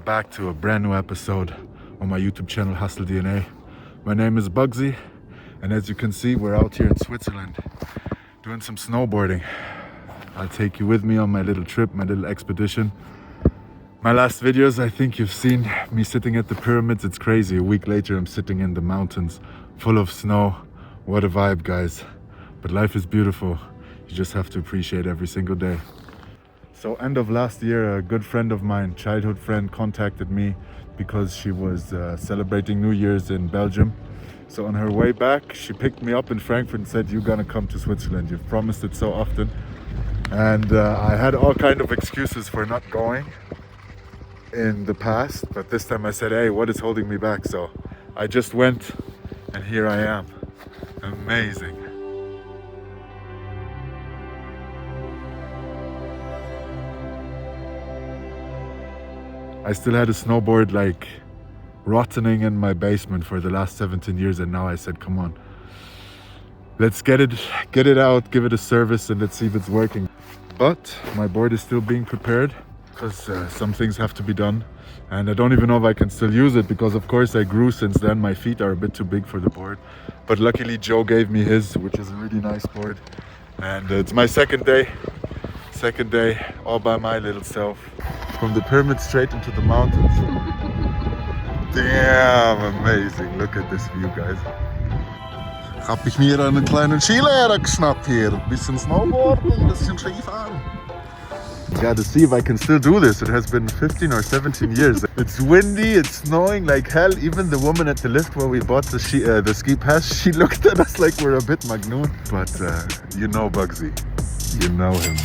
back to a brand new episode on my YouTube channel Hustle DNA. My name is Bugsy, and as you can see, we're out here in Switzerland doing some snowboarding. I'll take you with me on my little trip, my little expedition. My last videos, I think you've seen me sitting at the pyramids. It's crazy. A week later, I'm sitting in the mountains full of snow. What a vibe, guys. But life is beautiful. You just have to appreciate every single day. So end of last year, a good friend of mine, childhood friend, contacted me because she was celebrating New Year's in Belgium. So on her way back, she picked me up in Frankfurt and said, "You're gonna come to Switzerland. You've promised it so often." And I had all kind of excuses for not going in the past, but this time I said, "Hey, what is holding me back?" So I just went, and here I am. Amazing. I still had a snowboard like rotting in my basement for the last 17 years, and now I said, come on, let's get it out, give it a service, and let's see if it's working. But my board is still being prepared because some things have to be done, and I don't even know if I can still use it because of course I grew since then. My feet are a bit too big for the board, but luckily Joe gave me his, which is a really nice board, and it's my second day all by my little self. From the pyramid straight into the mountains. Damn, amazing. Look at this view, guys. Hab ich mir einen kleinen Skilehrer geschnappt hier. Ein bisschen Snowboarden, ein bisschen Skifahren. Yeah, to see if I can still do this. It has been 15 or 17 years. It's windy, it's snowing like hell. Even the woman at the lift where we bought the ski pass, she looked at us like we're a bit magnoon. But you know Bugsy. You know him.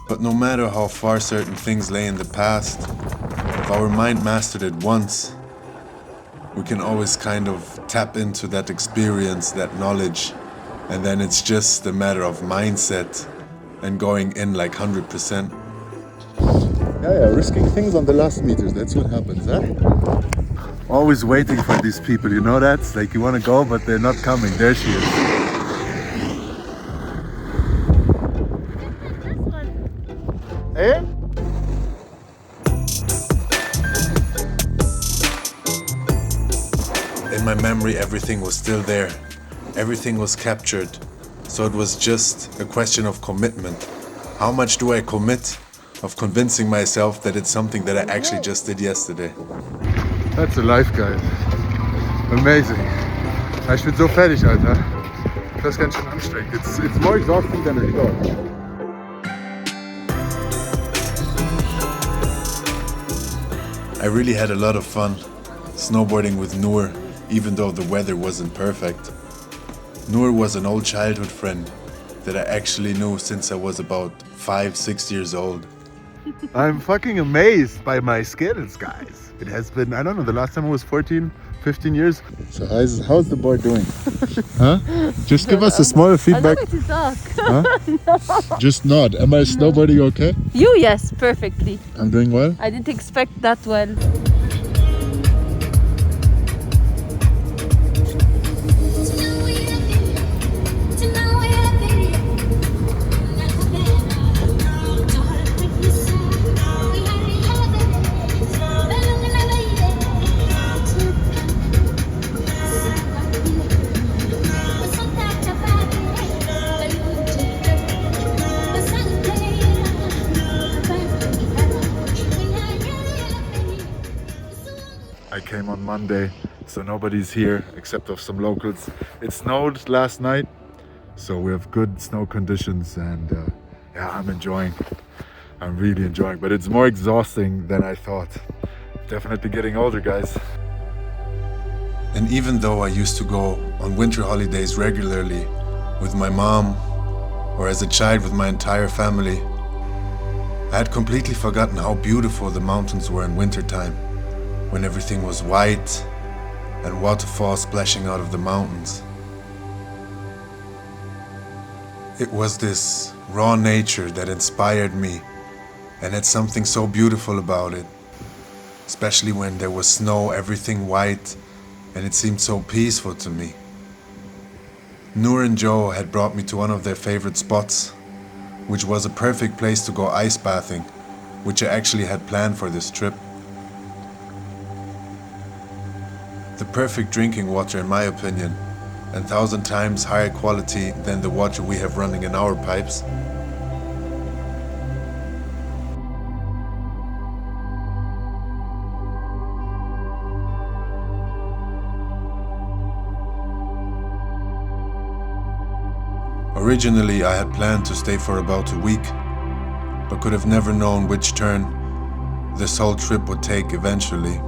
But no matter how far certain things lay in the past, if our mind mastered it once, we can always kind of tap into that experience, that knowledge, and then it's just a matter of mindset and going in like 100%. Yeah, risking things on the last meters, that's what happens, huh? Always waiting for these people, you know that? It's like you want to go, but they're not coming. There she is. Eh? In my memory, everything was still there. Everything was captured. So it was just a question of commitment. How much do I commit of convincing myself that it's something that I actually just did yesterday? That's a life, guys. Amazing. Ich bin so fertig, Alter. Das ist ganz schön anstrengend. It's more exhausting than I thought. I really had a lot of fun snowboarding with Noor, even though the weather wasn't perfect. Noor was an old childhood friend that I actually knew since I was about 5-6 years old. I'm fucking amazed by my skills, guys. It has been, I don't know, the last time I was 14, 15 years. So how's the board doing? Huh? Just give us a small feedback. I don't know to talk. Huh? Just nod. Am I snowboarding okay? You, yes, perfectly. I'm doing well? I didn't expect that well. I came on Monday, so nobody's here except of some locals. It snowed last night, so we have good snow conditions, and yeah, I'm enjoying. I'm really enjoying, but it's more exhausting than I thought. Definitely getting older, guys. And even though I used to go on winter holidays regularly with my mom, or as a child with my entire family, I had completely forgotten how beautiful the mountains were in wintertime, when everything was white and waterfalls splashing out of the mountains. It was this raw nature that inspired me and had something so beautiful about it, especially when there was snow, everything white, and it seemed so peaceful to me. Noor and Joe had brought me to one of their favorite spots, which was a perfect place to go ice bathing, which I actually had planned for this trip. The perfect drinking water in my opinion, and 1,000 times higher quality than the water we have running in our pipes. Originally, I had planned to stay for about a week, but could have never known which turn this whole trip would take eventually.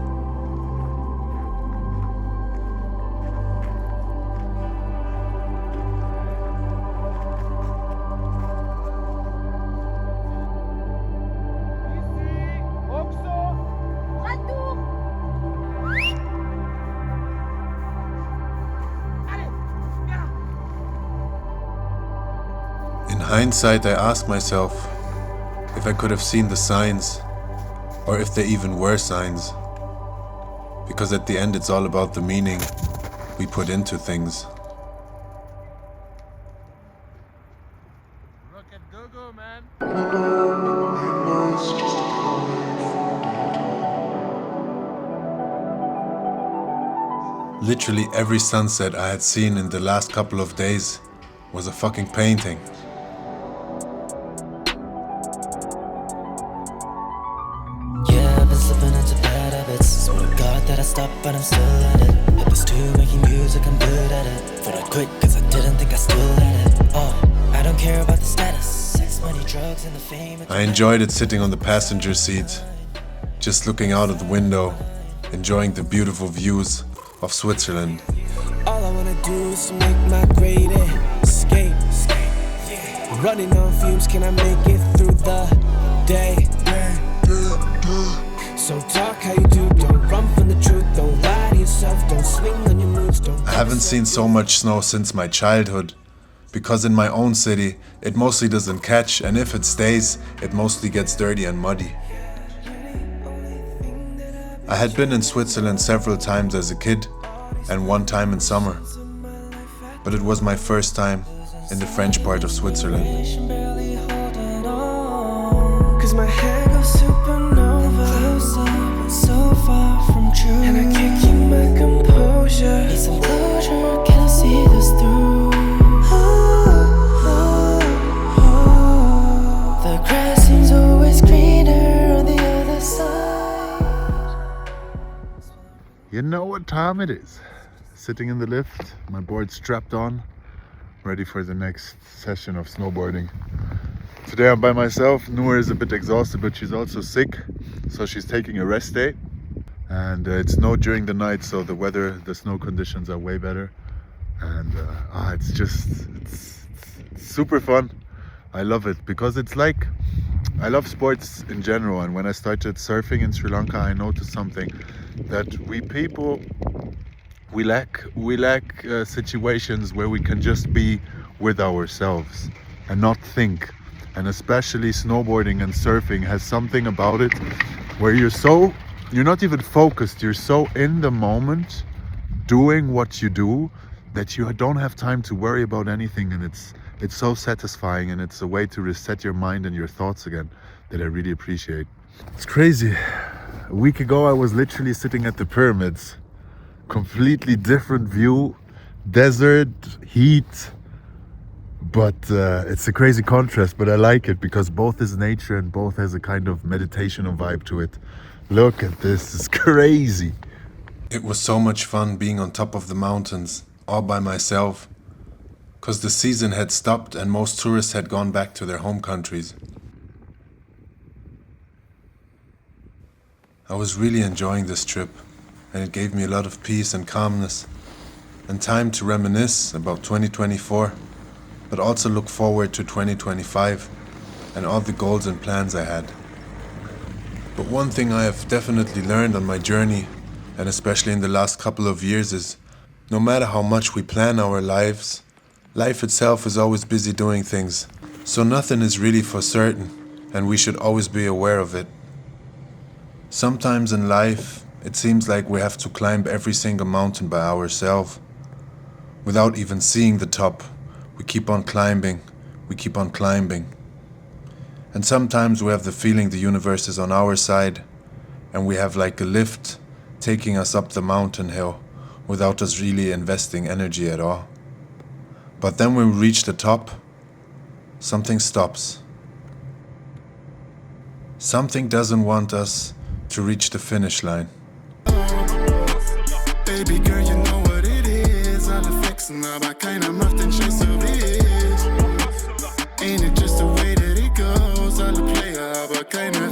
In hindsight, I asked myself if I could have seen the signs, or if there even were signs. Because at the end, it's all about the meaning we put into things. Literally every sunset I had seen in the last couple of days was a fucking painting. I stopped, but I'm still at it. It was too making music, I'm good at it. But I quit cause I didn't think I still had it. Oh, I don't care about the status, sex, money, drugs, and the fame. I enjoyed it sitting on the passenger seat, just looking out of the window, enjoying the beautiful views of Switzerland. All I wanna do is to make my great escape. Yeah. Running on fumes, can I make it through the day? So talk how you do, don't run from the truth, don't lie to yourself, don't swing on your moves, don't... I haven't seen so much snow since my childhood, because in my own city, it mostly doesn't catch, and if it stays, it mostly gets dirty and muddy. I had been in Switzerland several times as a kid, and one time in summer, but it was my first time in the French part of Switzerland. Cause my hair goes supernova, so far from true, and I can't keep my composure. Need some closure, can I see this through? The grass seems always greener on the other side. You know what time it is. Sitting in the lift, my board strapped on, ready for the next session of snowboarding. Today I'm by myself. Noor is a bit exhausted, but she's also sick, so she's taking a rest day. And it snowed during the night, so the snow conditions are way better. And it's super fun. I love it because it's like, I love sports in general. And when I started surfing in Sri Lanka, I noticed something that we people, we lack situations where we can just be with ourselves and not think. And especially snowboarding and surfing has something about it where you're not even focused, you're so in the moment doing what you do that you don't have time to worry about anything, and it's so satisfying, and it's a way to reset your mind and your thoughts again that I really appreciate. It's crazy. A week ago I was literally sitting at the pyramids, completely different view, desert, heat. But it's a crazy contrast, but I like it because both is nature and both has a kind of meditational vibe to it. Look at this, it's crazy. It was so much fun being on top of the mountains, all by myself, because the season had stopped and most tourists had gone back to their home countries. I was really enjoying this trip, and it gave me a lot of peace and calmness, and time to reminisce about 2024. But also look forward to 2025 and all the goals and plans I had. But one thing I have definitely learned on my journey, and especially in the last couple of years, is no matter how much we plan our lives, life itself is always busy doing things. So nothing is really for certain, and we should always be aware of it. Sometimes in life, it seems like we have to climb every single mountain by ourselves, Without even seeing the top, we keep on climbing, we keep on climbing. And sometimes we have the feeling the universe is on our side, and we have like a lift taking us up the mountain hill without us really investing energy at all. But then when we reach the top, something stops. Something doesn't want us to reach the finish line. Baby girl, you know what it is. Alle flexen, aber keiner macht den Scheiß so wie ich. Ain't it just the way that it goes? Alle Player, aber keine